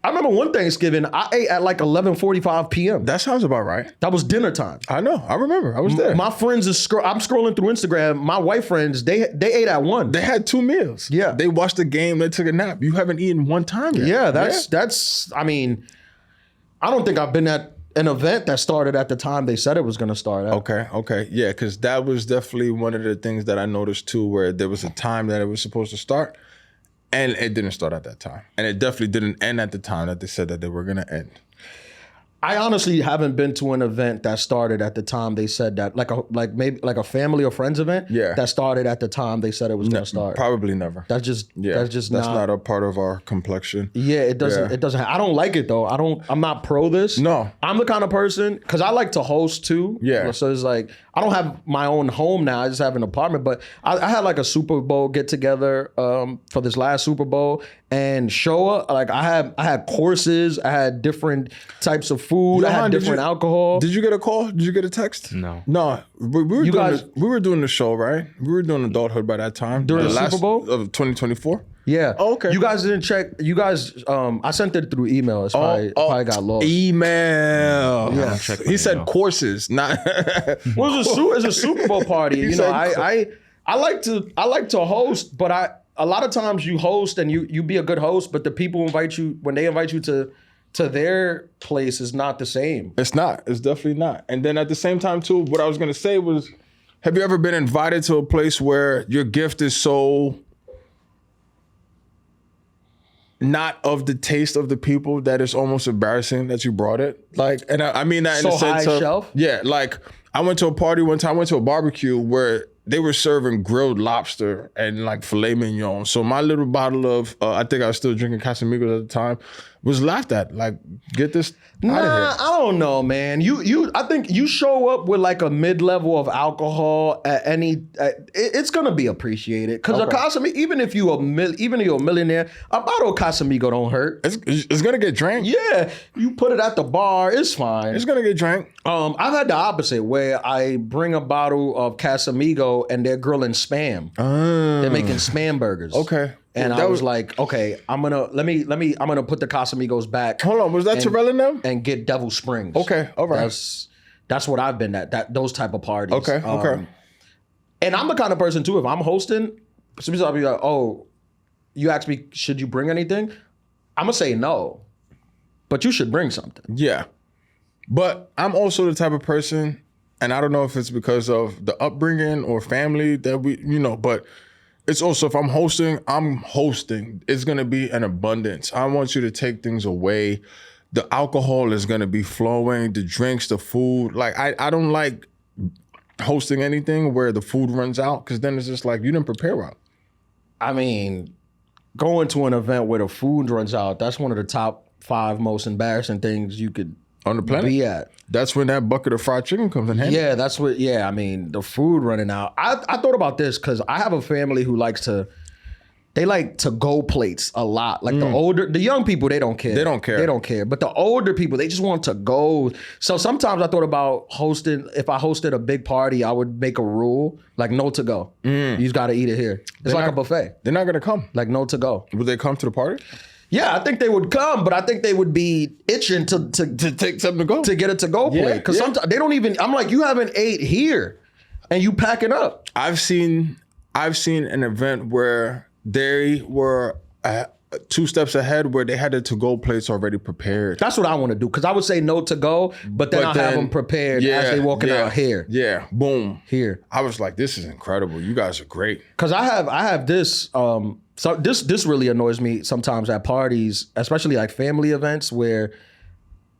I remember one Thanksgiving I ate at like 11:45 p.m. That sounds about right. That was dinner time. I know. I remember. I was there. My friends I'm scrolling through Instagram. My white friends, they ate at 1. They had 2 meals. Yeah. They watched the game. They took a nap. You haven't eaten one time yet. Yeah, that's. I mean, I don't think I've been at an event that started at the time they said it was going to start at. Okay. Yeah, because that was definitely one of the things that I noticed too, where there was a time that it was supposed to start, and it didn't start at that time. And it definitely didn't end at the time that they said that they were going to end. I honestly haven't been to an event that started at the time they said that, maybe a family or friends event. Yeah. That started at the time they said it was going to start. Probably never. That's not a part of our complexion. Yeah, it doesn't. It doesn't. I don't like it though. I'm not pro this. No. I'm the kind of person because I like to host too. Yeah. So it's like I don't have my own home now. I just have an apartment. But I had like a Super Bowl get together for this last Super Bowl and show up. Like I had courses. I had different types of food. I had different alcohol. Did you get a call? Did you get a text? No. No. We were doing the show, right? We were doing Adulthood by that time. During the Super Bowl of 2024. Yeah. Oh, okay. You guys didn't check. You guys, I sent it through email. It's probably got lost. Email. Yeah. He said courses, not. Well, it's a Super Bowl party. You know, I like to host, but a lot of times you host and you be a good host, but the people when they invite you to their place is not the same. It's not. It's definitely not. And then at the same time too, what I was gonna say was, have you ever been invited to a place where your gift is so not of the taste of the people that it's almost embarrassing that you brought it? Like, and I mean that in So the sense high of shelf? Yeah, like I went to a party one time. I went to a barbecue where they were serving grilled lobster and like filet mignon. So my little bottle of, I think I was still drinking Casamigos at the time, was laughed at. Like, get this out of here. I don't know, man. I think you show up with like a mid-level of alcohol at it's gonna be appreciated. Because a Casamigo, even if you're a millionaire, a bottle of Casamigo don't hurt. It's gonna get drank. Yeah, you put it at the bar, it's fine. It's gonna get drank. I've had the opposite where I bring a bottle of Casamigo and they're grilling spam. They're making spam burgers. Okay. And I was like, okay, I'm gonna put the Casamigos back. Hold on, was that Terrell in them? And get Devil Springs. Okay, all right. That's what I've been at. Those type of parties. Okay. And I'm the kind of person too. If I'm hosting, somebody's I'll be like, oh, you asked me, should you bring anything? I'm gonna say no, but you should bring something. Yeah, but I'm also the type of person, and I don't know if it's because of the upbringing or family that we, but. It's also, if I'm hosting, it's going to be an abundance. I want you to take things away. The alcohol is going to be flowing, the drinks, the food. Like, I don't like hosting anything where the food runs out, because then it's just like, you didn't prepare well. I mean, going to an event where the food runs out, that's one of the top 5 most embarrassing things you could on the planet be at. That's when that bucket of fried chicken comes in handy. Yeah, I mean, the food running out. I thought about this because I have a family who like to go plates a lot. Like the young people, they don't care. They don't care. But the older people, they just want to go. So sometimes I thought about hosting. If I hosted a big party, I would make a rule like no to go. You just got to eat it here. It's like a buffet. They're not gonna come. Like no to go. Would they come to the party? Yeah, I think they would come, but I think they would be itching to take something to go, to get a to-go plate. Because sometimes they don't even. I'm like, you haven't ate here, and you pack it up. I've seen an event where they were 2 steps ahead, where they had the to-go plates already prepared. That's what I want to do, because I would say no to go, but then I'll have them prepared as they walking out here. Yeah, boom, here. I was like, this is incredible. You guys are great. Because I have this. So this really annoys me sometimes at parties, especially like family events, where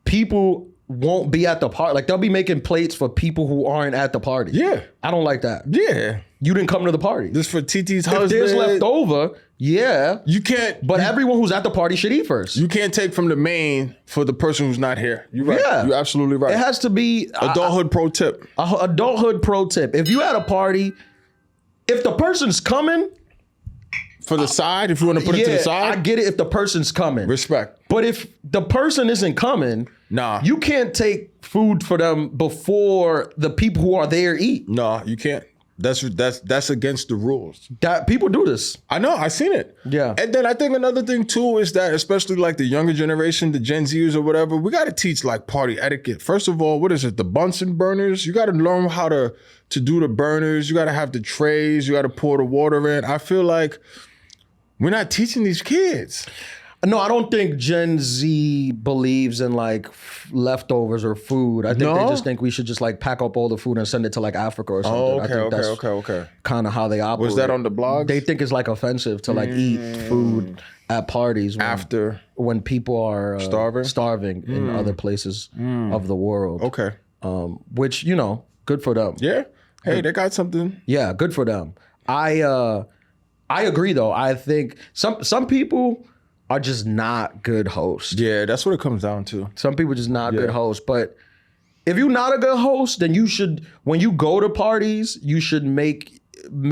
people won't be at the party. Like they'll be making plates for people who aren't at the party. Yeah. I don't like that. Yeah. You didn't come to the party. This for TT's husband. If there's left over, yeah. You can't. But everyone who's at the party should eat first. You can't take from the main for the person who's not here. You're right. Yeah. You're absolutely right. It has to be Adulthood pro tip. Adulthood pro tip. If you at a party, if the person's coming, For the side, if you want to put it to the side. I get it if the person's coming. Respect. But if the person isn't coming, Nah. you can't take food for them before the people who are there eat. No, you can't. That's against the rules. That people do this. I know, I seen it. Yeah. And then I think another thing too is that, especially like the younger generation, the Gen Zers or whatever, we got to teach like party etiquette. First of all, what is it? The Bunsen burners. You got to learn how to do the burners. You got to have the trays. You got to pour the water in. I feel like we're not teaching these kids. No, I don't think Gen Z believes in like leftovers or food. I think they just think we should just like pack up all the food and send it to like Africa or something. Oh, I think that's okay. kind of how they operate. Was that on the blogs? They think it's like offensive to like eat food at parties when people are starving in other places of the world. Okay. Which, you know, good for them. Yeah. Hey, they got something. Yeah, good for them. I agree though. I think some people are just not good hosts. Yeah, that's what it comes down to. Some people just not good hosts. But if you're not a good host, then you should, when you go to parties, you should make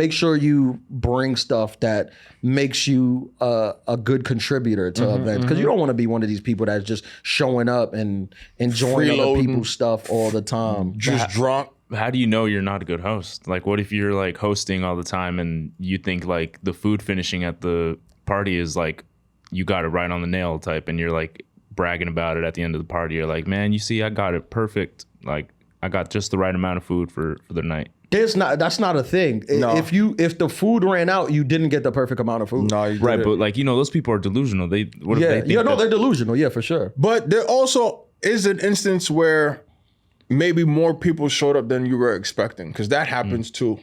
sure you bring stuff that makes you a good contributor to events. Because you don't want to be one of these people that's just showing up and enjoying other people's stuff all the time. Just drunk. How do you know you're not a good host? Like, what if you're like hosting all the time and you think like the food finishing at the party is like, you got it right on the nail type, and you're like bragging about it at the end of the party. You're like, man, you see, I got it perfect. Like, I got just the right amount of food for the night. That's not a thing. No. If the food ran out, you didn't get the perfect amount of food. No, you Right, didn't. but like, you know, those people are delusional. What if they think They're delusional. Yeah, for sure. But there also is an instance where maybe more people showed up than you were expecting, because that happens too.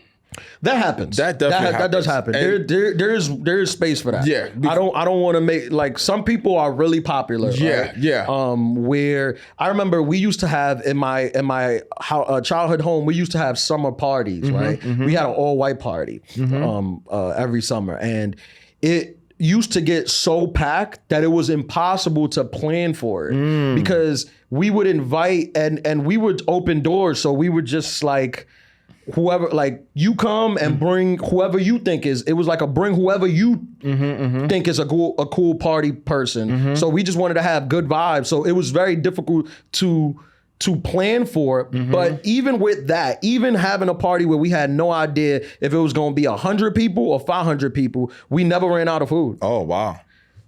That happens. That definitely that does happens. happen. There is space for that. Yeah. I don't want to make like some people are really popular. Yeah, right? yeah. Where I remember we used to have in my childhood home, we used to have summer parties. Right. We had an all white party every summer, and it used to get so packed that it was impossible to plan for it because we would invite and we would open doors, so we would just like. Whoever, like, you come and bring whoever you think is, it was like bring whoever you think is a cool party person. So we just wanted to have good vibes. So it was very difficult to plan for. But even with that, even having a party where we had no idea if it was going to be 100 people or 500 people, we never ran out of food. Oh, wow.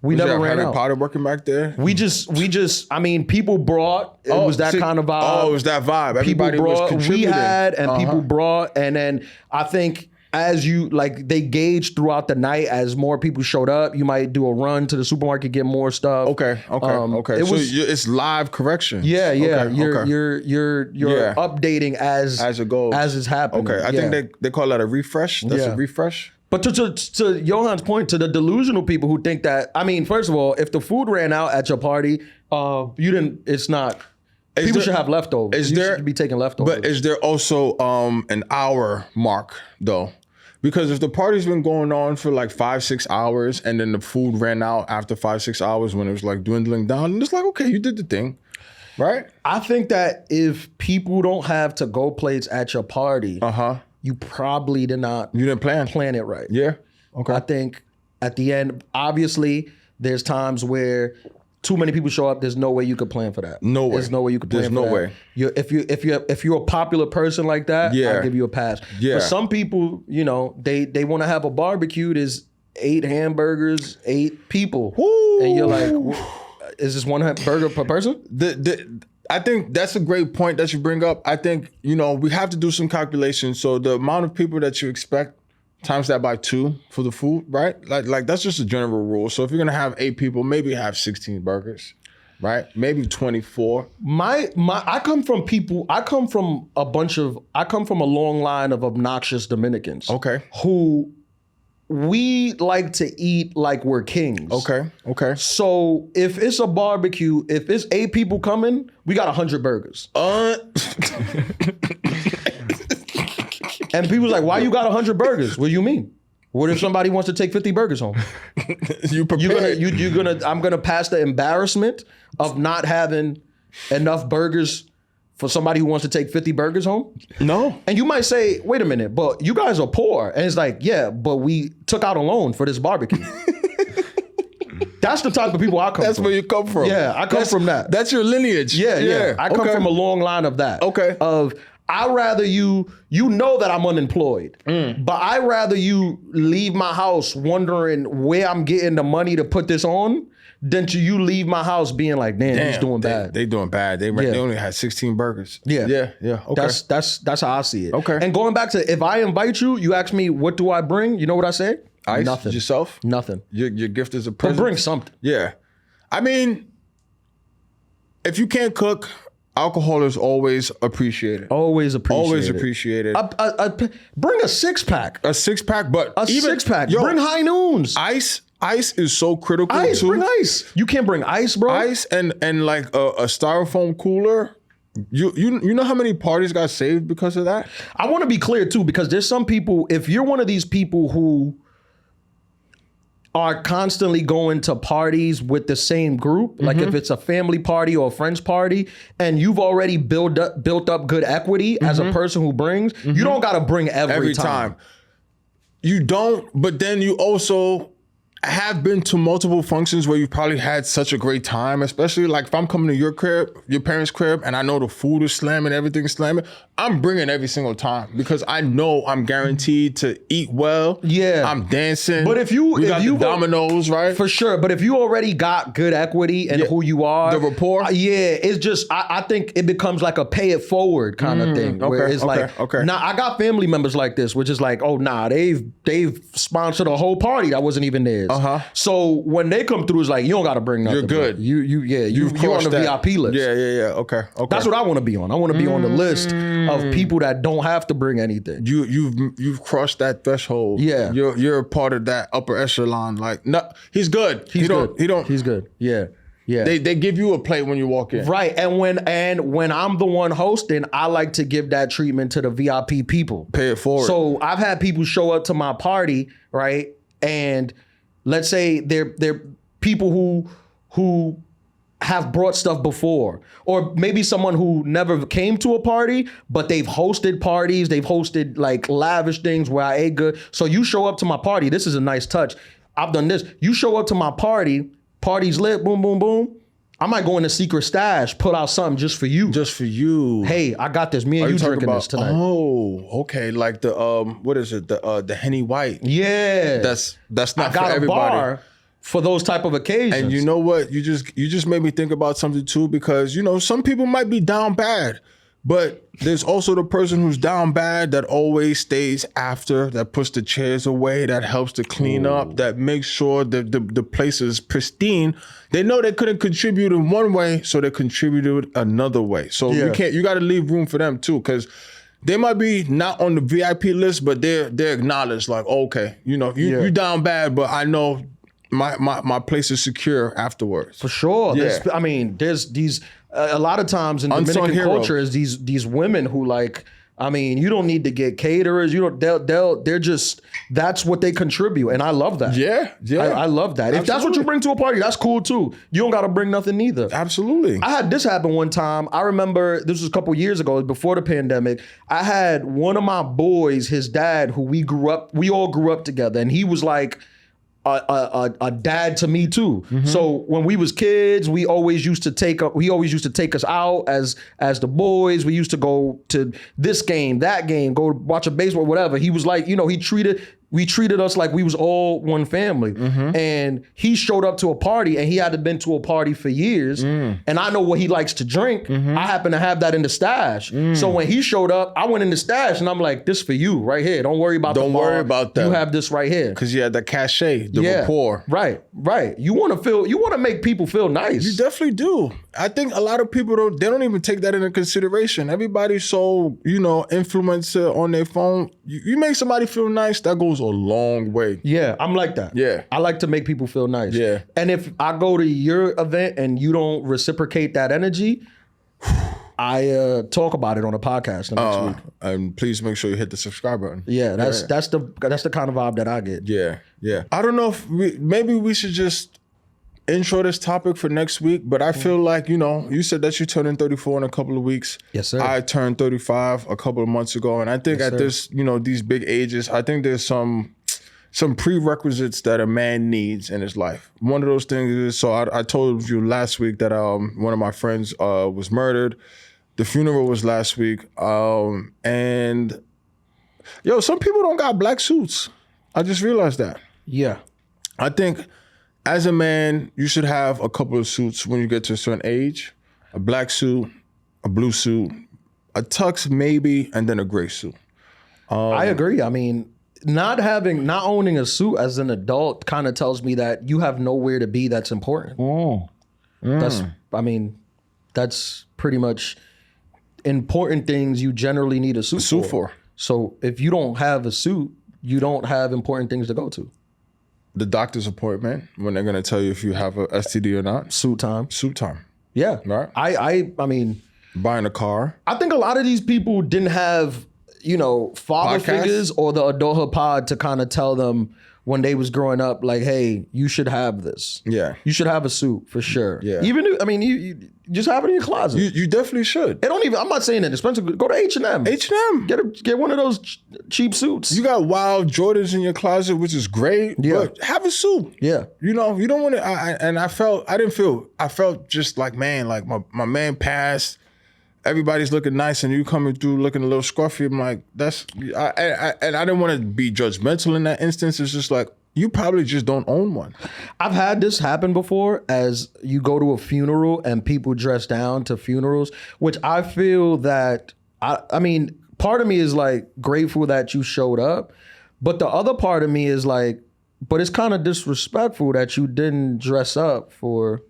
We never ran Harry out. Potter working back there? We just, I mean, people brought, it was that kind of vibe. Oh, it was that vibe. Everybody People was brought, contributing. we had, and people brought, and then I think as you, like, they gauged throughout the night, as more people showed up, you might do a run to the supermarket, get more stuff. Okay. It was, it's live correction. yeah. Okay, You're updating as it goes. as it's happening. Okay, I think they call that a refresh. That's Yeah. a refresh. But to Johan's point, to the delusional people who think that, I mean, first of all, if the food ran out at your party, it's not. People should have leftovers. You should be taking leftovers. But is there also an hour mark though? Because if the party's been going on for like 5-6 hours and then the food ran out after 5-6 hours when it was like dwindling down, and it's like, okay, you did the thing, right? I think that if people don't have to-go plates at your party, you probably did not. You didn't plan it right. Yeah. Okay. I think at the end, obviously, there's times where too many people show up. There's no way you could plan for that. No way. There's no way you could plan There's for no that. way. If you're a popular person like that, Yeah. I'll give you a pass. Yeah. But some people, you know, they want to have a barbecue. There's 8 hamburgers, 8 people, and you're like, is this one burger per person? I think that's a great point that you bring up. I think, you know, we have to do some calculations. So the amount of people that you expect, times that by 2 for the food, right? Like that's just a general rule. So if you're gonna have 8 people, maybe have 16 burgers, right? Maybe 24. I come from a long line of obnoxious Dominicans. Okay. Who we like to eat like we're kings. Okay. So if it's a barbecue, if it's 8 people coming, we got 100 burgers. And people's like, why you got 100 burgers? What do you mean? What if somebody wants to take 50 burgers home? I'm gonna pass the embarrassment of not having enough burgers for somebody who wants to take 50 burgers home? No. And you might say, wait a minute, but you guys are poor. And it's like, yeah, but we took out a loan for this barbecue. That's the type of people I come from. That's where you come from. Yeah, I come from that. That's your lineage. Yeah. I come from a long line of that. Okay. I'd rather you know that I'm unemployed, but I'd rather you leave my house wondering where I'm getting the money to put this on than to you leave my house being like, damn, he's doing bad. They doing bad. They only had 16 burgers. Yeah. Okay. That's how I see it. Okay. And going back to, if I invite you, you ask me, what do I bring? You know what I say? Ice? Nothing. Yourself? Nothing. Your gift is a But present? bring something. Yeah. I mean, if you can't cook, alcohol is always appreciated. Always appreciated. Always appreciated. Bring a 6-pack. A 6-pack, but A even 6-pack. Yo, Bring high noons. Ice is so critical Ice. too. Bring ice. You can't bring ice, bro. Ice and like a styrofoam cooler. You know how many parties got saved because of that? I want to be clear too, because there's some people, if you're one of these people who are constantly going to parties with the same group, like if it's a family party or a friend's party, and you've already built up good equity as a person who brings, you don't got to bring every time. You don't, but then you also have been to multiple functions where you've probably had such a great time, especially like if I'm coming to your crib, your parents' crib, and I know the food is slamming, everything's slamming, I'm bringing every single time because I know I'm guaranteed to eat well. Yeah. I'm dancing. But if we got the dominoes, right? For sure. But if you already got good equity and who you are, the rapport, it's just I think it becomes like a pay it forward kind of thing. Where it's now I got family members like this, which is like, oh nah, they've sponsored a whole party that wasn't even theirs. So when they come through, it's like you don't got to bring nothing. You're good. You're on the VIP list. Yeah. Okay. That's what I want to be on. I want to be on the list of people that don't have to bring anything. You've crossed that threshold. Yeah. You're a part of that upper echelon. Like, no, he's good. He's good. Yeah. They give you a plate when you walk in. Right. And when I'm the one hosting, I like to give that treatment to the VIP people. Pay it forward. So I've had people show up to my party, right? And let's say they're people who have brought stuff before, or maybe someone who never came to a party, but they've hosted parties. They've hosted like lavish things where I ate good. So you show up to my party. This is a nice touch. I've done this. You show up to my party, party's lit, boom, boom, boom. I might go in the secret stash, put out something just for you. Just for you. Hey, I got this. Me and you drinking this tonight. Oh, okay. Like the what is it? The Henny White. Yeah. That's not for everybody. I got a bar for those type of occasions. And you know what? You just made me think about something too, because some people might be down bad, but there's also the person who's down bad that always stays after, that puts the chairs away, that helps to clean up, that makes sure that the place is pristine. They know they couldn't contribute in one way, so they contributed another way. So you got to leave room for them too, because they might be not on the VIP list, but they're acknowledged. Like, okay, you down bad, but I know my place is secure afterwards. For sure. Yeah. There's these a lot of times in Dominican culture is these women who you don't need to get caterers. They're just, that's what they contribute. And I love that. Yeah. I love that. Absolutely. If that's what you bring to a party, that's cool too. You don't got to bring nothing either. Absolutely. I had this happen one time. I remember this was a couple years ago, before the pandemic. I had one of my boys, his dad, who we all grew up together. And he was like a dad to me too. Mm-hmm. So when we was kids, we always used to take us out as the boys. We used to go to this game, that game, go watch a baseball, whatever. He was like, we treated us like we was all one family. Mm-hmm. And he showed up to a party, and he hadn't been to a party for years. And I know what he likes to drink. Mm-hmm. I happen to have that in the stash. So when he showed up, I went in the stash, and I'm like, this for you right here. Don't worry about that. You have this right here. Because you had the cachet, the rapport. Right. You want to make people feel nice. You definitely do. I think a lot of people they don't even take that into consideration. Everybody's so, influencer on their phone. You make somebody feel nice, that goes goes a long way. Yeah, I'm like that. Yeah. I like to make people feel nice. Yeah. And if I go to your event and you don't reciprocate that energy, I talk about it on a podcast the next week. And please make sure you hit the subscribe button. Yeah, that's the kind of vibe that I get. Yeah. I don't know if maybe we should just intro this topic for next week, but I feel like, you said that you're turning 34 in a couple of weeks. Yes, sir. I turned 35 a couple of months ago, and I think at this, these big ages, I think there's some prerequisites that a man needs in his life. One of those things is, so I told you last week that one of my friends was murdered. The funeral was last week, and some people don't got black suits. I just realized that. Yeah. I think as a man, you should have a couple of suits when you get to a certain age. A black suit, a blue suit, a tux maybe, and then a gray suit. I agree. I mean, not owning a suit as an adult kind of tells me that you have nowhere to be that's important. That's pretty much important things you generally need a suit for. So if you don't have a suit, you don't have important things to go to. The doctor's appointment, when they're going to tell you if you have a STD or not. Suit time. Yeah. Right. I mean, buying a car. I think a lot of these people didn't have, father figures or the Adulthood pod to kind of tell them when they was growing up, like, hey, you should have this. Yeah. You should have a suit for sure. Yeah. Even if, you just have it in your closet. You definitely should. I'm not saying that expensive. Go to H&M. H&M. Get one of those cheap suits. You got wild Jordans in your closet, which is great. Yeah. But have a suit. Yeah. You don't want to, I felt just like, man, like my man passed. Everybody's looking nice and you coming through looking a little scruffy. I'm like, and I didn't want to be judgmental in that instance. It's just like, you probably just don't own one. I've had this happen before as you go to a funeral and people dress down to funerals, which I feel that, I mean, part of me is like grateful that you showed up, but the other part of me is like, but it's kind of disrespectful that you didn't dress up for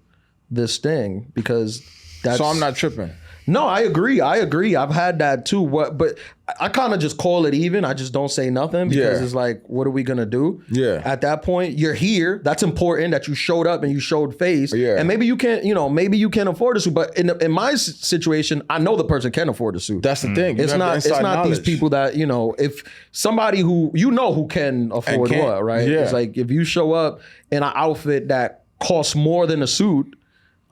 this thing because that's... So I'm not tripping. No, I agree. I've had that too. But I kind of just call it even. I just don't say nothing because it's like, what are we gonna do? Yeah. At that point, you're here. That's important that you showed up and you showed face. Yeah. And maybe you can't, maybe you can't afford a suit. But in my situation, I know the person can afford a suit. That's the thing. It's not these people that, if somebody who who can afford what, right? Yeah. It's like if you show up in an outfit that costs more than a suit,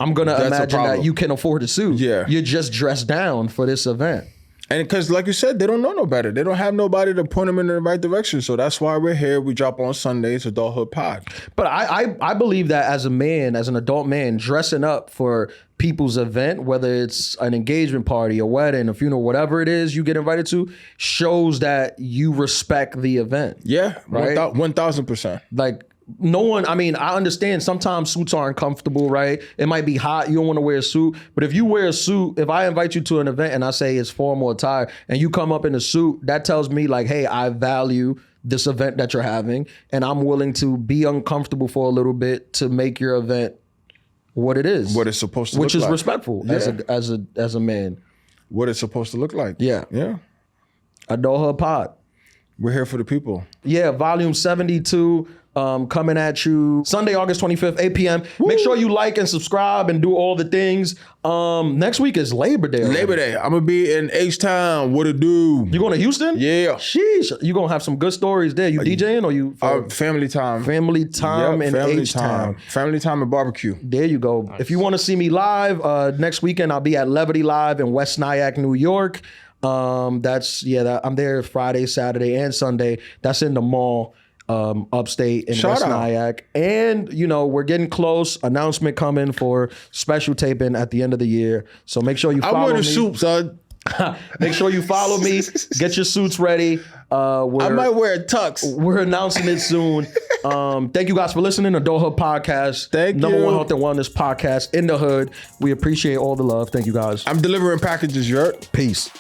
I'm going to imagine that you can afford a suit. Yeah. You're just dressed down for this event. And because like you said, they don't know no better. They don't have nobody to point them in the right direction. So that's why we're here. We drop on Sundays, Adulthood Pod. But I believe that as a man, as an adult man, dressing up for people's event, whether it's an engagement party, a wedding, a funeral, whatever it is you get invited to, shows that you respect the event. Yeah, right? 1,000%. Like, no one, I mean, I understand sometimes suits aren't comfortable, right? It might be hot. You don't want to wear a suit. But if you wear a suit, if I invite you to an event and I say it's formal attire and you come up in a suit, that tells me like, hey, I value this event that you're having and I'm willing to be uncomfortable for a little bit to make your event what it is. What it's supposed to look like. Which is respectful as a man. What it's supposed to look like. Yeah. Yeah. Adulthood Pod. We're here for the people. Yeah, volume 72. Coming at you Sunday, August 25th, 8 p.m. Woo. Make sure you like and subscribe and do all the things. Next week is Labor Day. Labor Day. I'm going to be in H-Town. What it do? You going to Houston? Yeah. Sheesh. You going to have some good stories there. You DJing or you? Family time. Family time in H-Town. Family time and barbecue. There you go. Nice. If you want to see me live, next weekend I'll be at Levity Live in West Nyack, New York. I'm there Friday, Saturday, and Sunday. That's in the mall. Upstate in West Nyack. And, we're getting close. Announcement coming for special taping at the end of the year. So make sure you follow me. I wear the suit, son. Make sure you follow me. Get your suits ready. I might wear a tux. We're announcing it soon. Thank you guys for listening. Adulthood Podcast. Thank you. Number one health and wellness podcast in the hood. We appreciate all the love. Thank you guys. I'm delivering packages, you heard? Peace.